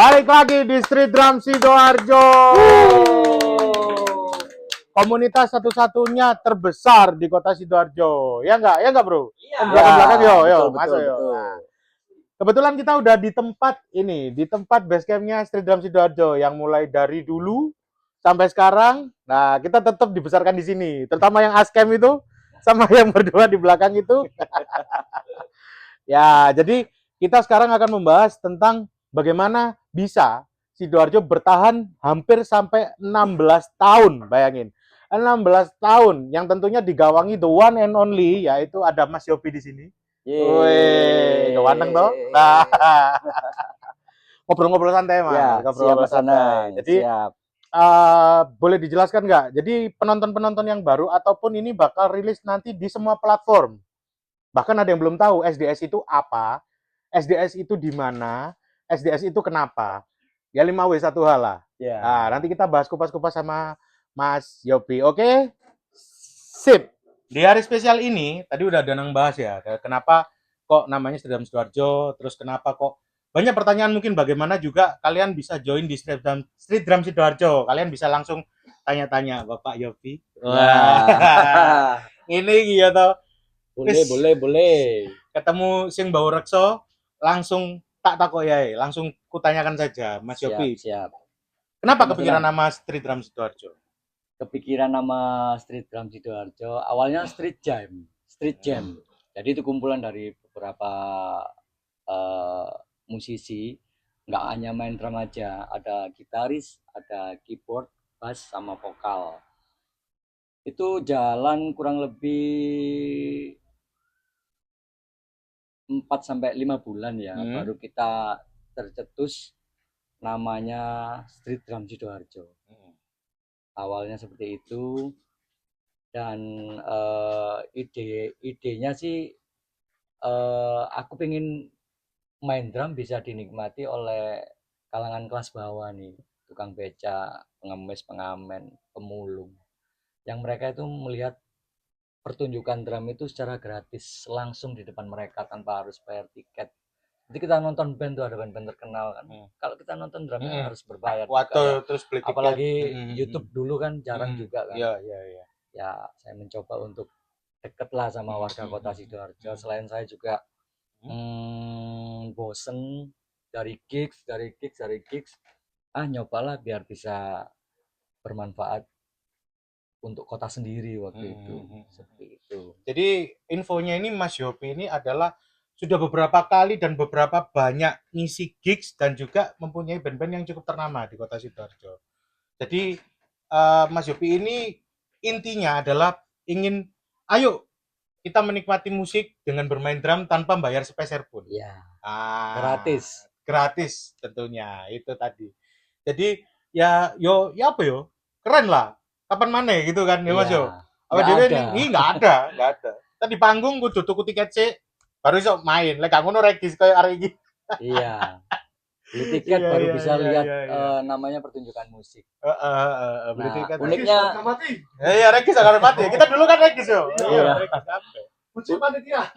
Balik lagi di Street Drum Sidoarjo. Komunitas satu-satunya terbesar di kota Sidoarjo. Ya enggak? Ya enggak, Bro? Iya. Belakang yo, Betul, masuk yo. betul. Nah, kebetulan kita udah di tempat ini, di tempat basecampnya Street Drum Sidoarjo yang mulai dari dulu sampai sekarang. Nah, kita tetap dibesarkan di sini, terutama yang Ascam itu sama yang berdua di belakang itu. Ya, jadi kita sekarang akan membahas tentang bagaimana bisa Sidoarjo bertahan hampir sampai 16 tahun, bayangin. 16 tahun yang tentunya digawangi the one and only, yaitu ada Mas Yopi di sini. Wih, ganteng toh. Nah, ngobrol-ngobrol santai, Mas. Ya, Ngobrol-ngobrol siap, santai. Jadi siap. boleh dijelaskan nggak? Jadi penonton-penonton yang baru ataupun ini bakal rilis nanti di semua platform. Bahkan ada yang belum tahu SDS itu apa, SDS itu di mana, SDS itu kenapa. Ya 5W1H lah. Ya. Nah, nanti kita bahas kupas-kupas sama Mas Yopi. Oke? Sip. Di hari spesial ini, tadi udah ada nang bahas ya, kenapa kok namanya Street Drum Sidoarjo, terus kenapa kok banyak pertanyaan mungkin bagaimana juga kalian bisa join di Street Drum Sidoarjo. Kalian bisa langsung tanya-tanya Bapak Yopi. Wah. Ini gitu. Boleh. Ketemu sing bau rekso, langsung tak takoyai, langsung kutanyakan saja, Mas Yopi. Siap. Kenapa kepikiran nama Street Drum Sidoarjo? Kepikiran nama Street Drum Sidoarjo, awalnya Street Jam. Jadi itu kumpulan dari beberapa musisi, nggak hanya main drum aja, ada gitaris, ada keyboard, bass, sama vokal. Itu jalan kurang lebih 4-5 bulan ya, baru kita tercetus namanya Street Drum Sidoarjo. Awalnya seperti itu, dan idenya sih aku pengen main drum bisa dinikmati oleh kalangan kelas bawah nih, tukang beca, pengemis, pengamen, pemulung, yang mereka itu melihat pertunjukan drum itu secara gratis langsung di depan mereka tanpa harus bayar tiket. Jadi kita nonton band tuh, ada band-band terkenal kan. Kalau kita nonton drumnya harus berbayar juga ya. Terus beli tiket. Apalagi YouTube dulu kan jarang juga kan. Iya. Ya, saya mencoba untuk deket lah sama warga kota Sidoarjo. Selain saya juga bosen dari gigs. Nyobalah biar bisa bermanfaat untuk kota sendiri waktu itu. Seperti itu. Jadi infonya ini Mas Yopi ini adalah sudah beberapa kali dan beberapa banyak ngisi gigs dan juga mempunyai band-band yang cukup ternama di kota Sidoarjo. Jadi Mas Yopi ini intinya adalah ingin, ayo kita menikmati musik dengan bermain drum tanpa bayar sepeser pun. Ya. Gratis tentunya itu tadi. Jadi ya apa yo? Keren lah. Kapan mana gitu kan ya Mas yo? Apa dia ini nggak ada. Tadi panggung kudu tuku tiket sih baru iso main. Lek gak ngono regis koyo arek iki. Iya. Beli tiket baru bisa lihat namanya pertunjukan musik. Beli tiket. Uniknya iya regis akan mati. Kita dulu kan regis yo. Iya, regis kabeh. Kunci panitia.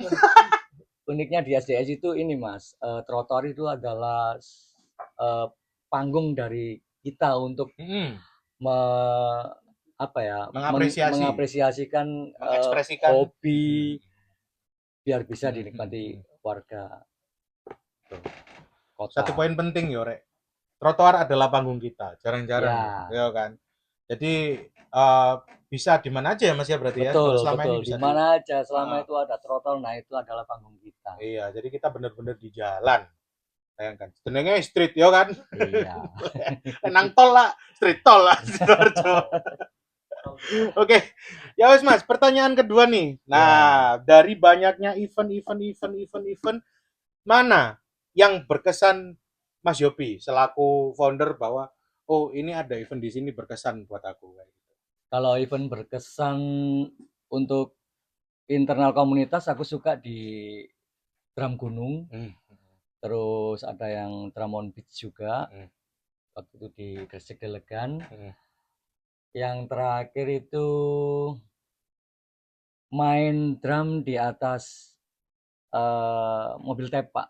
Uniknya di SDS itu ini Mas, trotoar itu adalah panggung dari kita untuk mengapresiasikan hobi biar bisa dinikmati warga kota. Satu poin penting yo rek, trotoar adalah panggung kita, jarang-jarang ya kan. Jadi bisa di mana aja ya Mas ya berarti betul, ya. Selama betul. Ini bisa di mana aja selama itu ada trotoar, nah itu adalah panggung kita. Iya, jadi kita benar-benar di jalan. Bayangkan, jenenge street yo kan. Iya. Nang tol lah, street tol lah Sidoarjo. Oke. Ya wes Mas, pertanyaan kedua nih. Nah, dari banyaknya event mana yang berkesan Mas Yopi selaku founder bahwa oh ini ada event di sini berkesan buat aku kayak gitu. Kalau event berkesan untuk internal komunitas, aku suka di Drum Gunung. Terus ada yang Drum on Beach juga. Waktu itu di Gresik Delegan. Yang terakhir itu main drum di atas mobil tepak.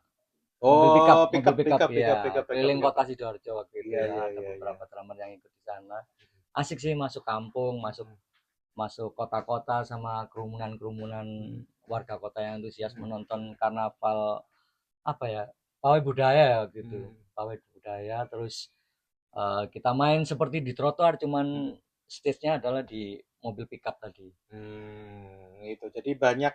Mobil Oh, mobil pickup ya, pickup. keliling kota Sidoarjo waktu itu Iya, ya, iya, ada iya, iya. beberapa drummer yang ikut di sana. Asik sih masuk kampung, masuk masuk kota-kota sama kerumunan-kerumunan warga kota yang antusias menonton karnaval apa ya, pawai budaya ya gitu. Pawai budaya terus kita main seperti di trotoar cuman stage-nya adalah di mobil pickup tadi. Itu. Jadi banyak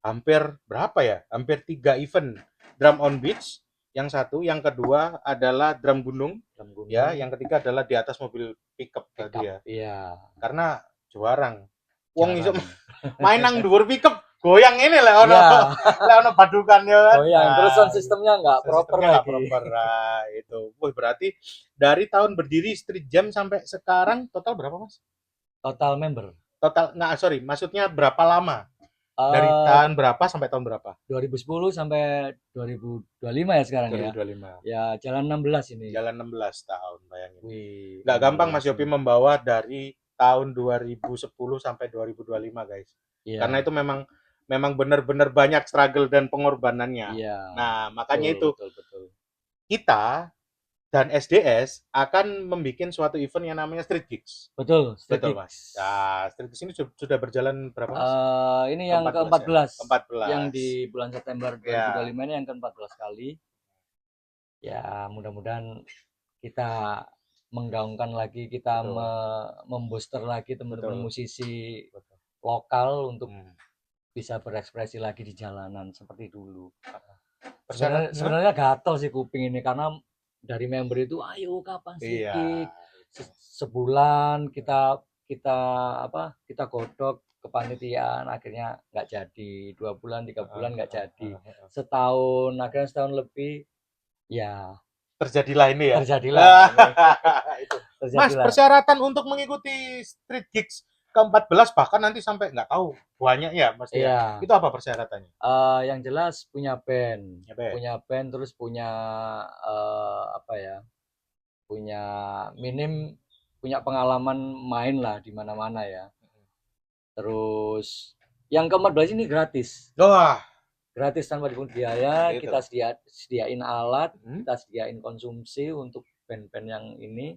hampir berapa ya? Hampir 3 event drum on beach. Yang satu, yang kedua adalah drum gunung, Drum gunung, ya. Yang ketiga adalah di atas mobil pickup tadi ya. Iya, Karena juarang. Wong iso jarang. main nang dhuwur pickup goyang ini lah ono. Iya, Lah ono padukan ya kan. goyang. Terus sound systemnya nggak proper Sistemnya nggak lagi. proper. Nah, itu. Wih, berarti dari tahun berdiri Street Jam sampai sekarang total berapa, Mas? Total member. Total, nah sorry, maksudnya berapa lama? Dari Eh, tahun berapa sampai tahun berapa? 2010 sampai 2025 ya sekarang ya. 2025. Ya jalan 16 ini. Jalan 16 tahun, bayangin. Wih, Nggak gampang Mas 16 Yopi ini. membawa dari tahun 2010 sampai 2025, guys. Iya, Karena itu memang benar-benar banyak struggle dan pengorbanannya. iya. Nah, makanya itu Betul. kita dan SDS akan membuat suatu event yang namanya Street Gigs. Betul, Street Betul, Gigs. Mas. Nah, Street Gigs ini sudah berjalan berapa, Mas? Ini yang Ke-14 ya? ke-14. Ke-14. Yang di bulan September 2025 ini yang ke-14 kali. Ya, mudah-mudahan kita menggaungkan lagi, kita membooster lagi teman-teman musisi lokal untuk bisa berekspresi lagi di jalanan seperti dulu. Sebenarnya gatel sih kuping ini karena dari member itu ayo kapan sih gig? Sebulan kita godok kepanitiaan akhirnya nggak jadi, 2 bulan 3 bulan nggak jadi, setahun akhirnya setahun lebih ya terjadilah ini ya. Terjadilah. Mas, persyaratan untuk mengikuti Street Gigs ke-14 bahkan nanti sampai nggak tahu banyak ya Mas ya. Iya. Itu apa persyaratannya? Yang jelas punya band, terus punya punya pengalaman main lah di mana-mana ya. Terus yang ke-14 ini gratis. Wah, gratis tanpa dipungut biaya. Gitu. Kita sediain alat, kita sediain konsumsi untuk band-band yang ini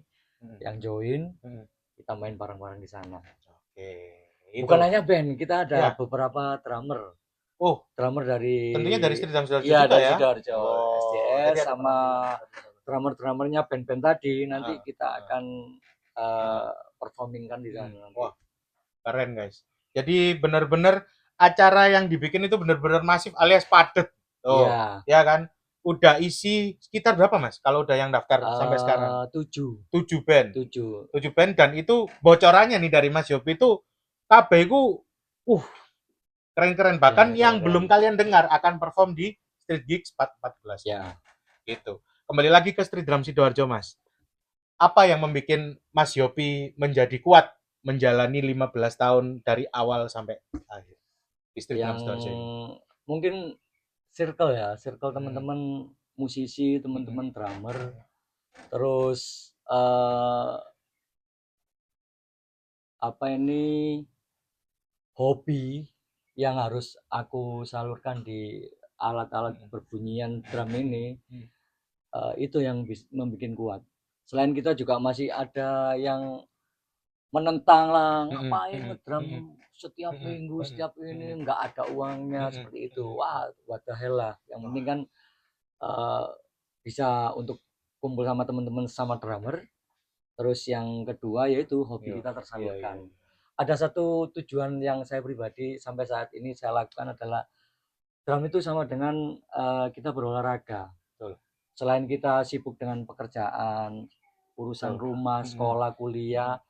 yang join, kita main bareng-bareng di sana. Bukan hanya band, kita ada beberapa drummer. Drummer dari tentunya dari Street Jam Sidoarjo juga dari ya. Sidoarjo, SDS sama drummer-drummernya band-band tadi nanti kita akan performingkan di sana. Wah, keren guys. Jadi benar-benar acara yang dibikin itu benar-benar masif alias padat. Ya kan? Udah isi sekitar berapa Mas? Kalau udah yang daftar sampai sekarang? 7 band. 7 band dan itu bocorannya nih dari Mas Yopi itu KB ku keren-keren. Bahkan yang belum kalian dengar akan perform di Street Gigs 14. Ya. Gitu. Kembali lagi ke Street Drum Sidoarjo, Mas. Apa yang membuat Mas Yopi menjadi kuat menjalani 15 tahun dari awal sampai akhir di Street Drum Sidoarjo ini? Mungkin circle teman-teman musisi, teman-teman drummer. Terus hobi yang harus aku salurkan di alat-alat berbunyian drum ini, itu yang membuat kuat. Selain kita juga masih ada yang menentang lah, ngapain ngedrum setiap minggu, setiap ini nggak ada uangnya seperti itu. Wah, what the hell lah. Yang penting kan bisa untuk kumpul sama teman-teman sama drummer. Terus yang kedua yaitu hobi kita tersalurkan. Ada satu tujuan yang saya pribadi sampai saat ini saya lakukan adalah drum itu sama dengan kita berolahraga. Selain kita sibuk dengan pekerjaan, urusan rumah, sekolah, kuliah,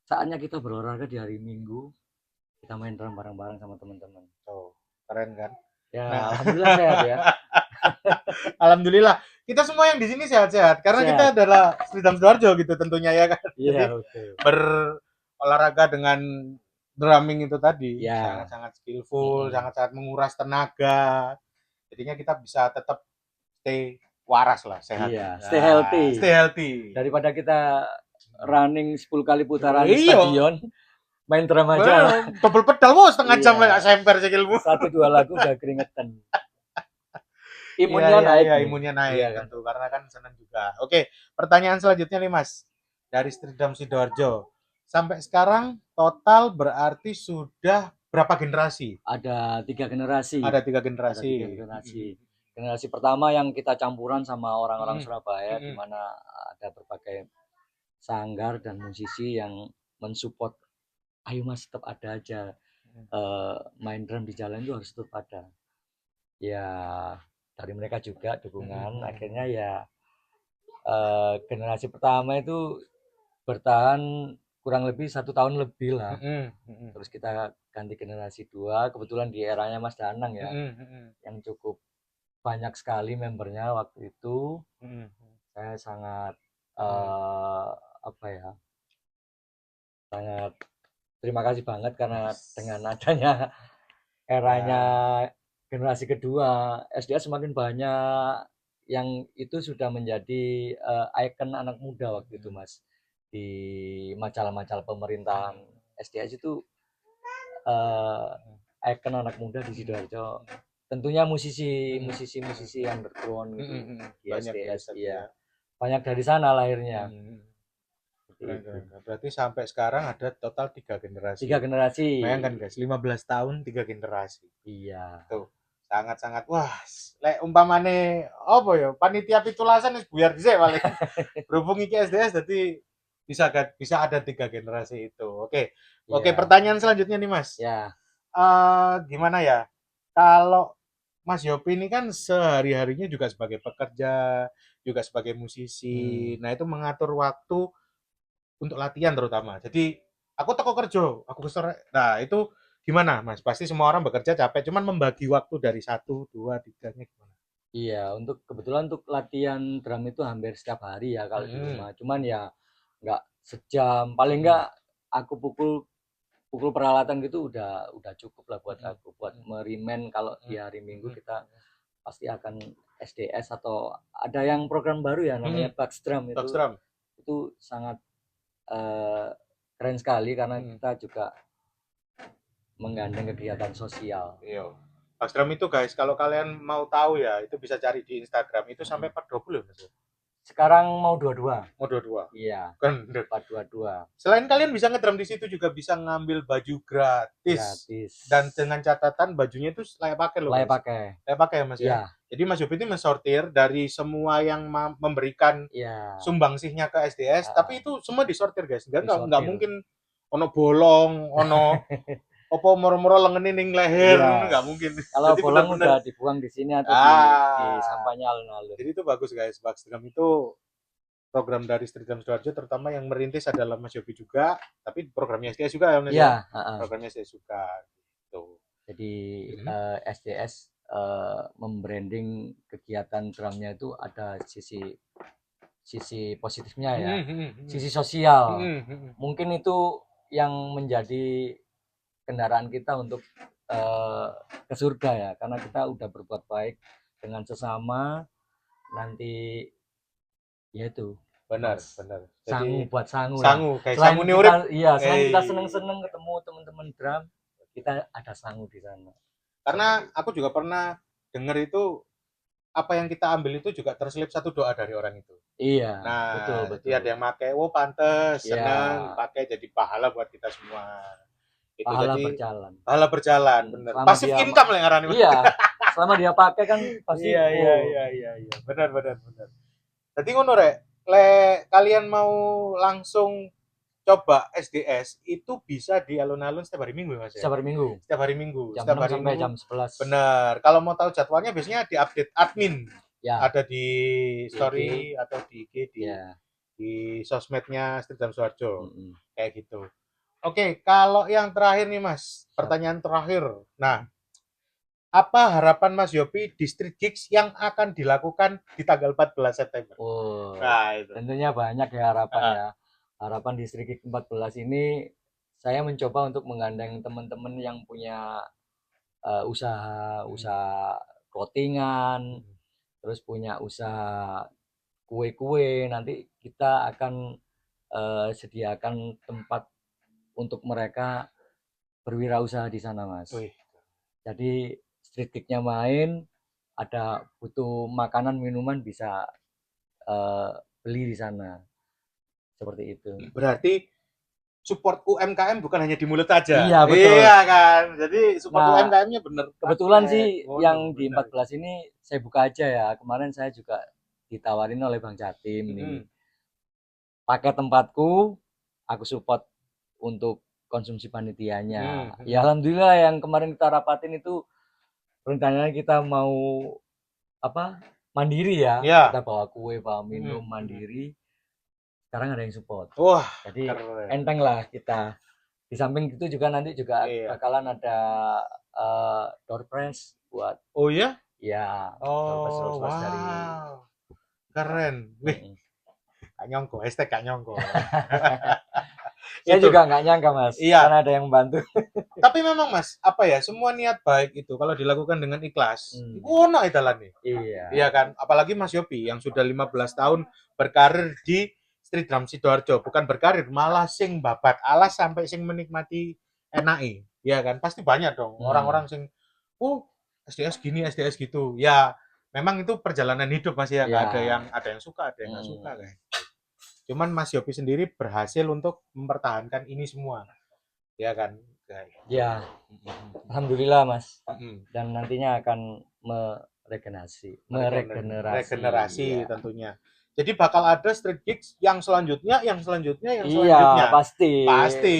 saatnya kita berolahraga di hari Minggu, kita main drum bareng-bareng sama teman-teman. Keren kan? Ya, alhamdulillah sehat ya. Alhamdulillah. Kita semua yang di sini sehat-sehat karena kita adalah Street Drum Sidoarjo gitu tentunya ya kan. Jadi berolahraga dengan drumming itu tadi sangat-sangat skillful, sangat-sangat menguras tenaga. Jadinya kita bisa tetap stay waras lah, sehat. Iya, stay healthy. Daripada kita running 10 kali putaran di stadion, main drum aja. Double pedal setengah jam lah semper sikilmu. 1-2 lagu udah keringetan. imunnya naik nih. imunnya naik Iya kan. tentu karena kan senang juga. Oke, pertanyaan selanjutnya nih Mas. Dari Streetdom Sidoarjo. Sampai sekarang total berarti sudah berapa generasi? Ada 3 generasi. Ada 3 Ada generasi. 3 generasi. Generasi pertama yang kita campuran sama orang-orang Mm, Surabaya, di mm, mana ada berbagai sanggar dan musisi yang mensupport, ayo mas tetap ada aja, mm, main drum di jalan itu harus tetap ada. Ya dari mereka juga dukungan. Akhirnya ya generasi pertama itu bertahan kurang lebih 1 tahun lebih lah. Terus kita ganti generasi 2, kebetulan di eranya Mas Danang ya, yang cukup banyak sekali membernya waktu itu. Saya sangat apa ya, sangat terima kasih banget karena dengan adanya eranya generasi kedua, SDS semakin banyak yang itu sudah menjadi ikon anak muda waktu itu Mas. Di majalah-majalah pemerintahan, SDS itu ikon anak muda di Sidoarjo. Tentunya musisi underground gitu di banyak ya SDS, Ustaz ya. iya. Banyak dari sana lahirnya. Seperti Keren, itu. keren. Berarti sampai sekarang ada total 3 generasi. 3 generasi. Bayangkan guys, 15 tahun 3 generasi. Iya. Tuh, sangat-sangat wah, lek umpamane apa ya, panitia pitulasan wis buyar dhisik paling. Berhubung iki SDS jadi bisa ada 3 generasi itu. Oke. Oke, Iya. pertanyaan selanjutnya nih, Mas. Ya. Gimana ya? Kalau Mas Yopi ini kan sehari-harinya juga sebagai pekerja, juga sebagai musisi. Nah, itu mengatur waktu untuk latihan terutama. Jadi aku teko kerja, aku ke sore. Nah, itu gimana, Mas? Pasti semua orang bekerja capek, cuman membagi waktu dari satu, dua, tiganya gimana? Iya, kebetulan untuk latihan drum itu hampir setiap hari ya kalau di rumah. Cuman ya nggak sejam, paling nggak aku pukul pukul peralatan gitu udah cukup lah buat aku, buat merimen kalau di hari Minggu kita pasti akan SDS atau ada yang program baru ya namanya Box Drum Backstrom. itu sangat eh, keren sekali karena kita juga menggandeng kegiatan sosial. Iya. Backstrom itu guys, kalau kalian mau tahu ya, itu bisa cari di Instagram. Itu sampai 420 Mas. Sekarang mau 22. Mau dua-dua. Iya, Kan 422 selain kalian bisa ngedrum di situ juga bisa ngambil baju gratis. gratis. Dan dengan catatan bajunya itu layak pakai loh Layak guys. pakai. Layak pakai ya Mas ya. Iya, Jadi Mas Yopi ini mensortir dari semua yang memberikan iya. sumbangsihnya ke SDS, tapi itu semua disortir guys. Enggak Disortir. mungkin ono bolong, ono opo moro-moro lengene ning leher, Iya. enggak mungkin. Kalau Jadi bolong benar-benar udah dibuang di sini atau di sampahnya alun-alun. jadi itu bagus guys. Backstream itu program dari Streetdrum Sidoarjo terutama yang merintis adalah Mas Yopi juga, tapi programnya SDS juga ya Mas ya. Iya, Programnya SDS juga gitu. jadi SDS membranding kegiatan drumnya itu ada sisi positifnya ya, sisi sosial. Mungkin itu yang menjadi kendaraan kita untuk ke surga ya, karena kita udah berbuat baik dengan sesama, nanti ya itu Benar, Mas, benar. sangu Jadi buat sangu lah. sangu, kayak Selain sangu nih urip. kita, iya, selain kita seneng-seneng ketemu teman-teman drum, kita ada sangu di sana. Karena aku juga pernah dengar itu apa yang kita ambil itu juga terselip satu doa dari orang itu. Iya, Nah, betul jadi betul. ada yang pakai, oh pantes, Iya, seneng, pakai jadi pahala buat kita semua. Itu pahala jadi berjalan. pahala berjalan, bener. Selama Pasif dia income lah yang ngarani. iya, selama dia pakai kan pasti Iya. Benar. Jadi ngono rek, le kalian mau langsung coba SDS itu bisa di alun-alun setiap hari Minggu Mas ya? setiap hari Minggu. Setiap hari Minggu. Jam Setiap 6 hari sampai Minggu. jam 11. Benar. Kalau mau tahu jadwalnya biasanya di update admin. Ya. Ada di story atau di IG di sosmednya Streetdrum Sidoarjo. Kayak gitu. Oke, kalau yang terakhir nih Mas, pertanyaan terakhir. Nah, apa harapan Mas Yopi di Street Gigs yang akan dilakukan di tanggal 14 September? Oh, Nah, itu. tentunya banyak ya harapan ya. Harapan di Street Gigs 14 ini saya mencoba untuk menggandeng teman-teman yang punya usaha clothingan, terus punya usaha kue-kue. Nanti kita akan sediakan tempat untuk mereka berwirausaha di sana, Mas. Wih. Jadi street gig-nya main, ada butuh makanan minuman bisa beli di sana seperti itu. Berarti support UMKM bukan hanya di mulut aja. Iya, betul. Iya kan. Jadi support Nah, UMKM-nya bener. kebetulan praktek. sih Oh, yang di bener. 14 ini saya buka aja ya. Kemarin saya juga ditawarin oleh Bang Jatim nih. Pakai tempatku, aku support untuk konsumsi panitianya. Ya alhamdulillah yang kemarin kita rapatin itu rencananya kita mau apa? Mandiri ya. Iya. Kita bawa kue, bawa minum mandiri. Sekarang ada yang support. Wah, Jadi keren. enteng lah kita. Di samping itu juga nanti juga Iya. bakalan ada door prize buat Oh ya? ya door prize Oh, Rolls-Royce dari wow. Keren. Wih, Kak Nyongko, hashtag Kak Nyongko. saya Itu. juga nggak nyangka mas, Iya. karena ada yang membantu. Tapi memang mas, apa ya, semua niat baik itu kalau dilakukan dengan ikhlas, ono nih. Iya. Iya kan? Apalagi Mas Yopi yang sudah 15 tahun berkarir di Street Drum Sidoarjo, bukan berkarir, malah sing babat alas sampai sing menikmati enake. Iya kan? Pasti banyak dong orang-orang sing SDS gini, SDS gitu. Ya, memang itu perjalanan hidup Mas ya. Iya. Ada yang suka, ada yang nggak suka kan. Cuman Mas Yopi sendiri berhasil untuk mempertahankan ini semua. Ya kan? Ya, alhamdulillah mas. Dan nantinya akan meregenerasi tentunya. Jadi bakal ada street gigs yang selanjutnya. Iya, pasti. Pasti.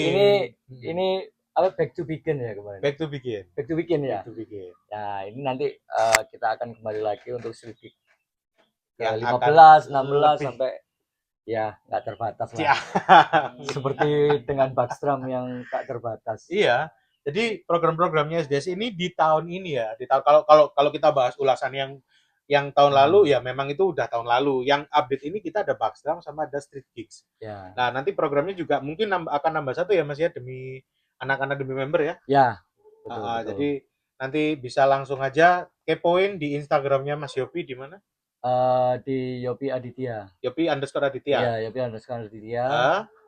Ini apa back to begin ya kemarin. Back to begin ya. Back to begin. Nah, ini nanti kita akan kembali lagi untuk street gig yang 15, 16 sampai ya nggak terbatas lah. Seperti dengan Backstrom yang tak terbatas. Iya. Jadi program-programnya SDS ini di tahun ini ya. Kalau kita bahas ulasan yang tahun lalu ya memang itu udah tahun lalu. Yang update ini kita ada Backstrom sama ada Street Gigs. Ya. Nah, nanti programnya juga mungkin akan nambah satu ya Mas ya demi anak-anak demi member ya. Ya. Betul. Jadi nanti bisa langsung aja kepoin di Instagramnya Mas Yopi di mana? Di Yopi Aditya. Yopi_Aditya. Iya, Yopi_Aditya.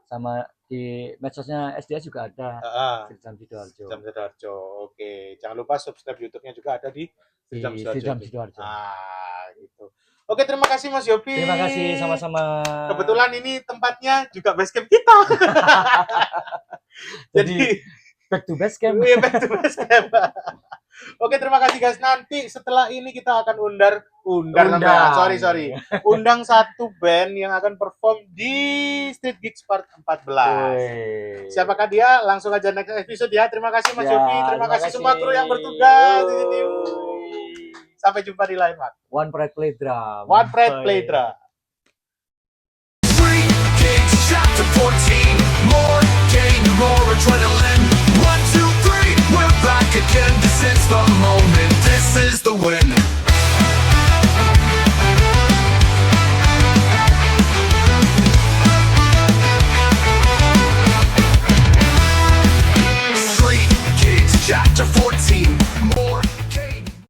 Sama di medsosnya SDS juga ada. Street Drum Sidoarjo. Oke, jangan lupa subscribe YouTube-nya juga ada di Street Drum Sidoarjo. Gitu. Oke, terima kasih Mas Yopi. Terima kasih sama-sama. Kebetulan ini tempatnya juga basecamp kita. Jadi back to basecamp. Iya, back to basecamp. Oke, terima kasih guys. Nanti setelah ini kita akan undang satu band yang akan perform di Street Gigs Part 14. Siapakah dia? Langsung aja next episode ya. Terima kasih Mas Yopi. Terima kasih semua kru yang bertugas di sini. Sampai jumpa di lain waktu. One Pride Play Drum.